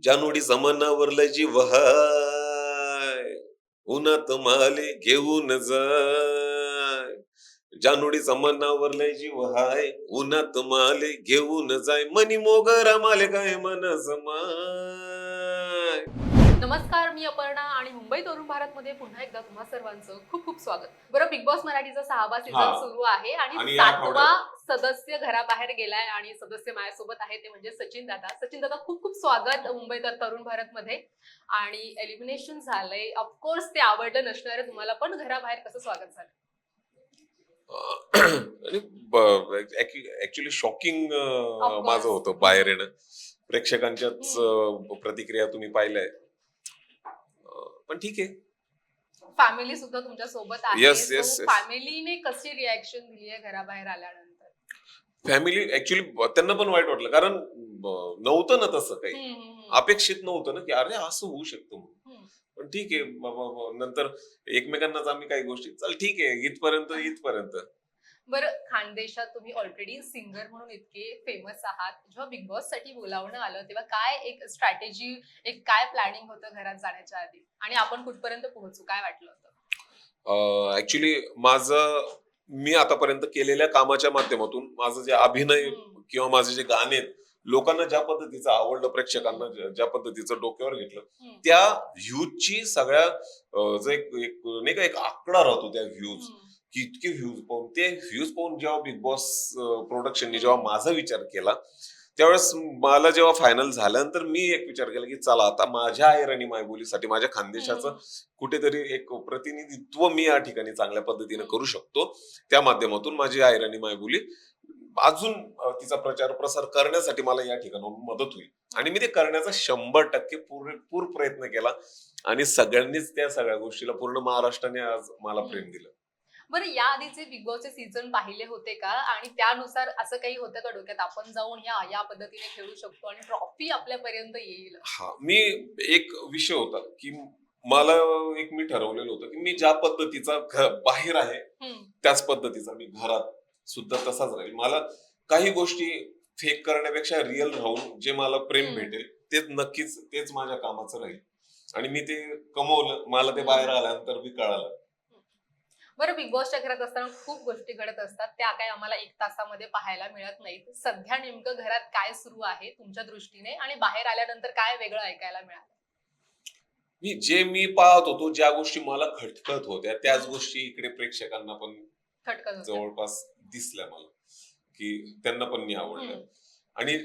जानोडी जमानावरला जीव हाय, उन्हात माले घेऊन जाय. जानोडी जमानावरला जीव हाय, उन्हात माले घेऊन जाय. मनी मोगरा माले काय मन समाय. नमस्कार, मी अपर्णा आणि मुंबई तरुण भारतमध्ये पुन्हा एकदा तुम्हा सर्वांचं खूप खूप स्वागत. बरं, बिग बॉस मराठीचा 6वा हा सीझन सुरू आहे आणि आणि या 7वा आठवड्यात सदस्य घराबाहेर गेलाय आणि सदस्य माझ्यासोबत आहे ते म्हणजे सचिन दादा. सचिन दादा, खूप खूप स्वागत मुंबई तरुण भारतमध्ये. आणि एलिमिनेशन झालंय, ऑफकोर्स ते आवडलं नसणार आहे तुम्हाला, पण घराबाहेर कसं स्वागत झालं? आणि ऍक्च्युली शॉकिंग माझं ऑफकोर्स. होतं बाहेर येणं. प्रेक्षकांच्याच प्रतिक्रिया तुम्ही पाहिल्याय. पण ठीक आहे. फॅमिली सुद्धा तुमच्या सोबत आहे, येस सो येस येस. फॅमिलीने कशी रिॲक्शन दिली आहे घराबाहेर आल्यानंतर? फॅमिली ऍक्च्युली त्यांना पण वाईट वाटलं, कारण नव्हतं ना तसं काही. हम्म, हम्म, अपेक्षित नव्हतं ना की अरे असं होऊ शकतं म्हणून. हम्म. पण ठीक आहे बाबा, नंतर एकमेकांनाच आम्ही काही गोष्टी चल ठीक आहे इथपर्यंत इथपर्यंत. बरं, खानदेशात तुम्ही ऑलरेडी सिंगर म्हणून इतके फेमस आहात. जेव्हा बिग बॉस साठी बोलावणं आलं तेव्हा काय एक स्ट्रॅटेजी, एक काय प्लॅनिंग होतं घरात जाण्याच्या आधी, आणि आपण कुठपर्यंत पोहोचू, काय वाटलं होतं? ऍक्च्युली माझं मी आतापर्यंत केलेल्या कामाच्या माध्यमातून माझं जे अभिनय हम्म, किंवा माझे जे गाणे आहेत, लोकांना ज्या पद्धतीचं आवडलं, प्रेक्षकांना हम्म, ज्या पद्धतीचं डोक्यावर घेतलं, हम्म, त्या व्ह्यूजची सगळ्या जो एक एक नाही का एक आकडा राहतो त्या व्ह्यूज, हम्म, की इतके व्ह्यूज पाहून ते व्ह्यूज पाहून जेव्हा बिग बॉस प्रोडक्शनने जेव्हा हम्म, माझा विचार केला, त्यावेळेस मला जेव्हा फायनल झाल्यानंतर मी एक विचार केला की चला आता माझ्या ऐरणी मायबोलीसाठी माझ्या खानदेशाचं हम्म, कुठेतरी एक प्रतिनिधित्व मी या ठिकाणी चांगल्या पद्धतीने हम्म, करू शकतो. त्या माध्यमातून माझी ऐरणी मायबोली अजून तिचा प्रचार प्रसार करण्यासाठी मला या ठिकाणाहून मदत होईल. आणि मी ते करण्याचा 100% पुरेपूर प्रयत्न केला. आणि सगळ्यांनीच त्या सगळ्या गोष्टीला, पूर्ण महाराष्ट्राने आज मला हम्म. प्रेम दिलं. बरं, या आधीचे बिग बॉसचे सीझन पाहिले होते का? आणि त्यानुसार असं काही होतं का डोक्यात, आपण जाऊन या या पद्धतीने खेळू शकतो आणि ट्रॉफी आपल्यापर्यंत येईल? हा, मी एक विषय होता की मला एक मी ठरवलेलं होतं की मी ज्या पद्धतीचा बाहेर आहे हम्म, त्याच पद्धतीचा मी घरात सुद्धा तसाच राहील. मला काही गोष्टी फेक करण्यापेक्षा रिअल राहून जे मला प्रेम हम्म, भेटेल तेच नक्कीच तेच माझ्या कामाचं राहील. आणि मी ते कमवलं, मला ते बाहेर हम्म. आल्यानंतर मी कळालं. बरं, बिग बॉसच्या घरात असताना खूप गोष्टी घडत असतात, त्या काही आम्हाला 1 तासामध्ये पाहायला मिळत नाहीत. सध्या नेमकं घरात काय सुरू आहे तुमच्या दृष्टीने, आणि बाहेर आल्यानंतर काय वेगळं ऐकायला मिळालं? मी पाहत होतो, ज्या गोष्टी मला खटकत होत्या त्याच हम्म. गोष्टी इकडे प्रेक्षकांना पण खटकत होत्या. जवळपास दिसल्या मला, की त्यांना पण मी आवडलं. हम्म, आणि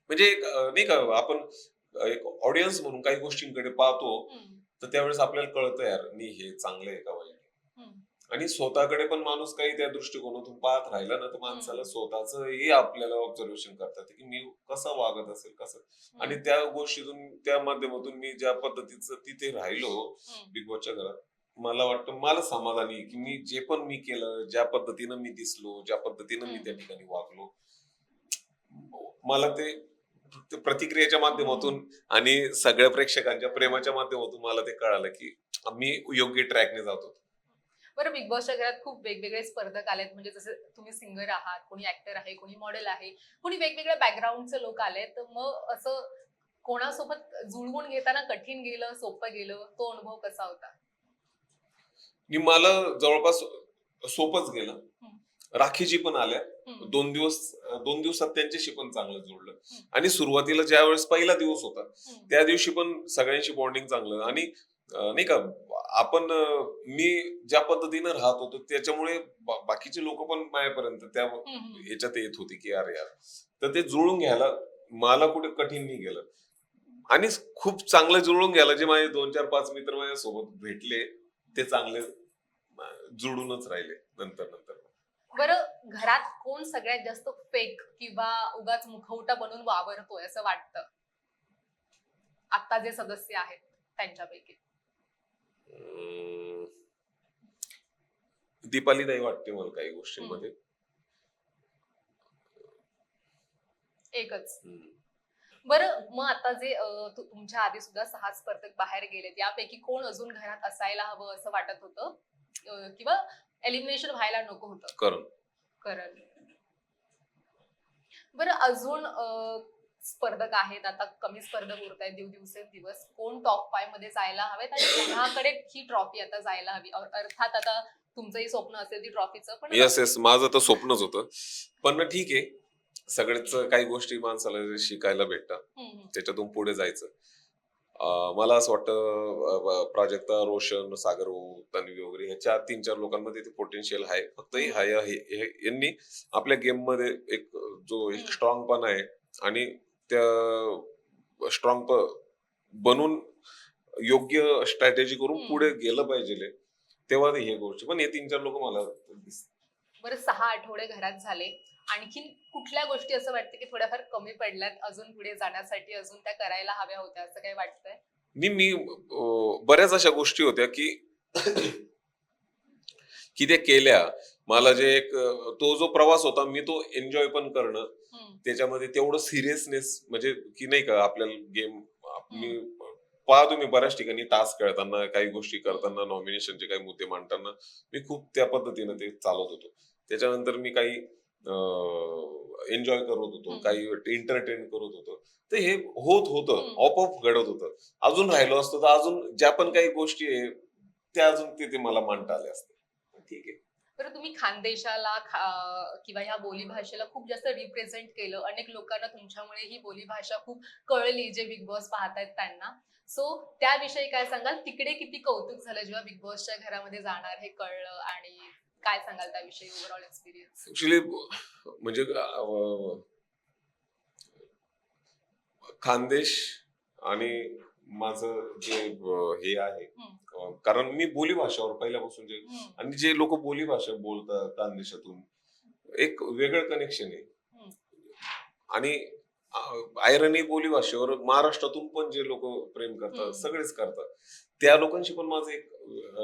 म्हणजे एक नाही का आपण एक ऑडियन्स म्हणून काही गोष्टींकडे पाहतो, हम्म, तर त्यावेळेस आपल्याला कळतं यार मी हे चांगलं आहे का वाईट आहे. हम्म, आणि स्वतःकडे पण माणूस काही त्या दृष्टिकोनातून पाहत राहिला ना, तर माणसाला हम्म, स्वतःचंही आपल्याला ऑब्झर्वेशन करतात की मी कसं वागत असेल कसं. आणि हम्म, त्या गोष्टीतून त्या माध्यमातून मी ज्या पद्धतीचं तिथे राहिलो हम्म, बिग बॉसच्या घरात, मला वाटतं मला समाधानी आहे की मी जे पण मी केलं, ज्या पद्धतीनं मी दिसलो, ज्या पद्धतीनं मी त्या हम्म, ठिकाणी वागलो, मला ते ते प्रतिक्रियेच्या हम्म. माध्यमातून आणि सगळ्या प्रेक्षकांच्या प्रेमाच्या माध्यमातून मला ते कळालं की मी योग्य ट्रॅकने जात होतो. बरं, बिग बॉसच्या घरात खूप वेगवेगळे स्पर्धक आलेत, म्हणजे जसे तुम्ही सिंगर आहात, कोणी ऍक्टर आहे, कोणी मॉडेल आहे, कोणी वेगवेगळ्या बॅकग्राऊंडचे लोक आलेत. तर मग असं कोणासोबत जुळवून घेताना कठीण गेलं, सोपं गेलं, तो अनुभव कसा होता? की मला जवळपास सोपंच गेलं. हम्म, राखीजी पण आल्या. हम्म, 2 दिवसात त्यांच्याशी पण चांगलं जुळलं. हम्म, आणि सुरुवातीला ज्यावेळेस पहिला दिवस होता, हम्म, त्या दिवशी पण सगळ्यांशी बॉन्डिंग चांगलं. आणि नाही का आपण मी ज्या पद्धतीनं राहत होतो त्याच्यामुळे बाकीचे लोक पण माझ्यापर्यंत त्या हम्म, हम्म. याच्यात येत होते की अरे यार, तर ते जुळून घ्यायला मला कुठे कठीण नाही गेलं. आणि खूप चांगलं जुळून घ्यायला जे माझे 2-4-5 मित्र माझ्यासोबत भेटले, ते चांगले जुळूनच राहिले नंतर नंतर. बरं, घरात कोण सगळ्यात जास्त फेक किंवा उगाच मुखवटा बनून वावरतोय असं वाटतं, आता जे सदस्य आहेत त्यांच्यापैकी? अं, दीपाली ताई वाटते मला काही हम्म, गोष्टींमध्ये. एकच. हम्म. बरं, मग आता जे तुमच्या आधी सुद्धा 6 स्पर्धक बाहेर गेलेत, यापैकी कोण अजून घरात असायला हवं असं वाटत होतं, किंवा एलिमिनेशन व्हायला नको होतं? करण. करण. बरं, अजून स्पर्धक आहेत, आता कमी स्पर्धक उरत आहेत दिवसेंदिवस, कोण टॉप 5 मध्ये जायला हवेत आणि कोणाकडे ही ट्रॉफी आता जायला हवी? अर्थात आता तुमचंही स्वप्न असेल ती ट्रॉफीचं, पण येस येस, माझं तर स्वप्नच होतं. पण ठीक आहे, सगळेच काही गोष्टी माणसाला शिकायला भेटतात, हम्म, त्याच्यातून पुढे जायचं. मला असं वाटतं प्राजक्ता, रोशन, सागर भाऊ, तन्वी वगैरे ह्याच्या 3-4 लोकांमध्ये ते पोटेन्शियल आहे. फक्त हम्म, यांनी आपल्या गेम मध्ये एक जो एक हम्म, स्ट्रॉंग पण आहे आणि त्या स्ट्रॉंग बनून योग्य स्ट्रॅटेजी करून पुढे हम्म. गेलं पाहिजे, तेव्हा हे गोष्टी. पण हे 3-4 लोक मला दिसतात. बरं, 6 आठवडे घरात झाले. आणखीन कुठल्या गोष्टी असं वाटतं की थोड्याफार कमी पडल्यात अजून पुढे जाण्यासाठी, अजून त्या करायला हव्या होत्या, असं काही वाटतंय? मी बऱ्याच अशा गोष्टी होत्या की की ते केल्या. मला जे एक तो जो प्रवास होता मी तो एन्जॉय पण करणं, हम्म, त्याच्यामध्ये तेवढं सिरियसनेस म्हणजे की नाही का आपल्याला गेम. मी हम्म, पाहतो मी बऱ्याच ठिकाणी टास्क खेळताना, काही गोष्टी हम्म, करताना, नॉमिनेशनचे काही मुद्दे मांडताना मी खूप त्या पद्धतीनं ते चालवत होतो. त्याच्यानंतर मी काही एन्जॉय करत होतो, हम्म, काही एंटरटेन करत होतो. तर हे होत होतं, हम्म. आपोआप घडत होतं. अजून राहिलो असतो तर अजून ज्या पण काही गोष्टी आहे त्या अजून ते मला मांडता आले असते. ठीक आहे. बरं, तुम्ही खानदेशाला किंवा ह्या बोलीभाषेला खूप जास्त रिप्रेझेंट केलं. अनेक लोकांना तुमच्यामुळे ही बोलीभाषा खूप कळली, जे बिग बॉस पाहतायत त्यांना. सो त्याविषयी काय सांगाल? तिकडे किती कौतुक झालं जेव्हा बिग बॉसच्या घरामध्ये जाणार हे कळलं, आणि काय सांगाल त्याविषयी ओव्हरऑल एक्सपिरियन्स? ऍक्च्युली म्हणजे खानदेश आणि माझं जे हे आहे, कारण मी बोलीभाषावर पहिल्यापासून जे आणि जे लोक बोलीभाषा बोलतात खानदेशातून एक वेगळं कनेक्शन आहे. आणि आयरनी बोलीभाषेवर महाराष्ट्रातून पण जे लोक प्रेम करतात सगळेच करतात. त्या लोकांशी पण माझं एक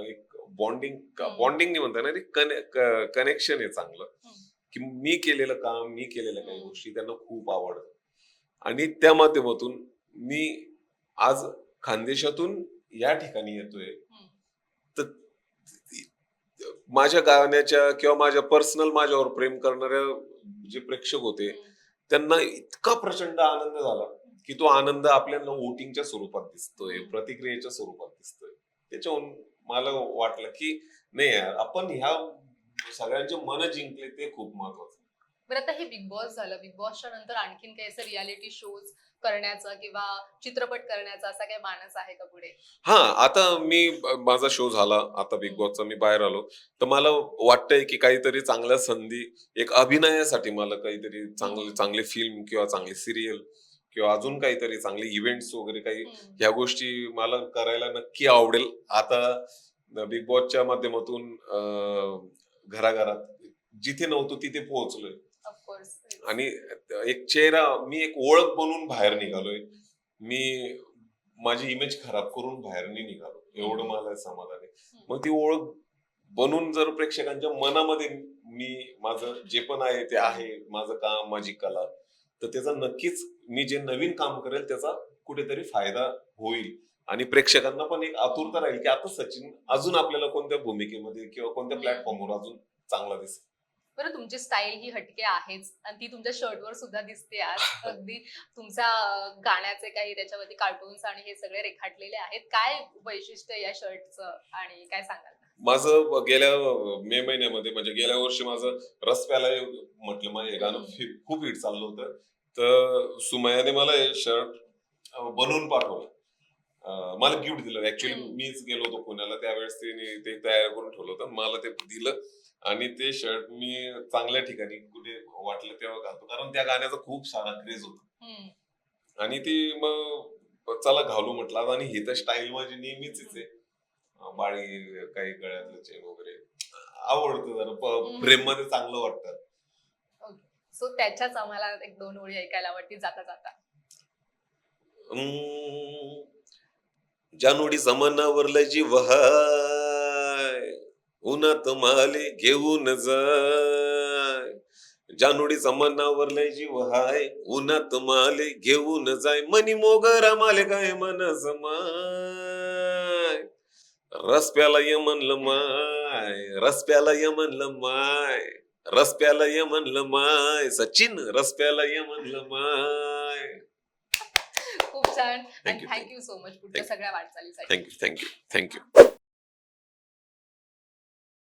एक बॉन्डिंग बॉन्डिंग नाही म्हणता येणार, कनेक्शन आहे चांगलं. की मी केलेलं काम, मी केलेल्या काही गोष्टी त्यांना खूप आवडतात आणि त्या माध्यमातून मी आज खानदेशातून या ठिकाणी येतोय. तर माझ्या गाण्याच्या किंवा माझ्या पर्सनल माझ्यावर प्रेम करणाऱ्या जे प्रेक्षक होते त्यांना इतका प्रचंड आनंद झाला की तो आनंद आपल्याला वोटिंगच्या स्वरूपात दिसतोय, प्रतिक्रियेच्या स्वरूपात दिसतोय. त्याच्याहून मला वाटलं की नाही यार, आपण ह्या सगळ्यांचे मन जिंकले ते खूप महत्वाचं. बरं, आता हे बिग बॉस झालं. बिग बॉसच्या नंतर आणखीन काही असं रियालिटी शोज करण्याचा किंवा चित्रपट करण्याचा असा काही मानस आहे का पुढे? हा, आता माझा शो झाला आता बिग बॉसचा, मी बाहेर आलो. तर मला वाटतंय की काहीतरी चांगल्या संधी एक अभिनयासाठी मला काहीतरी चांगले चांगले फिल्म किंवा चांगली सिरियल किंवा अजून काहीतरी चांगले इव्हेंट्स वगैरे काही ह्या गोष्टी मला करायला नक्की आवडेल. आता बिग बॉसच्या माध्यमातून घराघरात जिथे नव्हतो तिथे पोहोचलोय ऑफकोर्स. आणि एक चेहरा, मी एक ओळख बनून बाहेर निघालोय. मी माझी इमेज खराब करून बाहेर नाही निघालो, एवढं मला समाधान आहे. मग ती ओळख बनून जर प्रेक्षकांच्या मनामध्ये मी माझं जे पण आहे ते आहे, माझं काम, माझी कला, तर त्याचा नक्कीच मी जे नवीन काम करेल त्याचा कुठेतरी फायदा होईल आणि प्रेक्षकांना पण एक आतुरता राहील की आता सचिन अजून आपल्याला कोणत्या भूमिकेमध्ये किंवा कोणत्या प्लॅटफॉर्मवर अजून चांगला दिसेल. बरं, तुमची स्टाईल ही हटके आहेच आणि ती तुमच्या शर्टवर सुद्धा दिसते आज. अगदी तुमच्या गाण्याचे काही त्याच्यावरती कार्टून्स आणि हे सगळे रेखाटलेले आहेत. काय वैशिष्ट्य आहे या शर्टचं आणि काय सांगाल? माझं गेल्या मे महिन्यामध्ये म्हणजे गेल्या वर्षी माझं रस प्याला म्हटलं माझं हे गाणं खूप हिट चाललं होतं. तर सुमयाने मला हे शर्ट बनवून पाठवलं. मला गिफ्ट दिलं. ऍक्च्युली मीच गेलो होतो पुण्याला त्यावेळेस, तिने ते तयार करून ठेवलं होतं, मला ते दिलं आणि ते शर्ट मी चांगल्या ठिकाणी कुठे वाटलं तेव्हा घालतो, कारण त्या गाण्याचा खूप सारा क्रेज होता आणि ती मग चला घालू म्हटलं. आणि ही तर स्टाईल माझी नेहमीच आहे. बाळी काही गळ्यातलं चेन वगैरे आवडतं, जरा प्रेम मध्ये चांगलं वाटतं. सो त्याच्याच आम्हाला एक दोन ओळी ऐकायला आवडतील जाता जाता. जानोडी जमानावरला जीव हाय, उन्हात माले घेऊन जाय. जानोडी जमानावरला जीव हाय, उन्हात माले घेऊन जाय. मनी मोगरा माले काय मन समाय. रस प्याला ये म्हणलं माय, रस प्याला ये म्हणलं माय, रस प्याला ये म्हणलं माय. सचिन रस प्याला ये म्हणलं माय. खूप छान. Thank you, thank you so much पुढच्या Thank you. सगळ्या वाटचालीसाठी. Thank you thank you thank you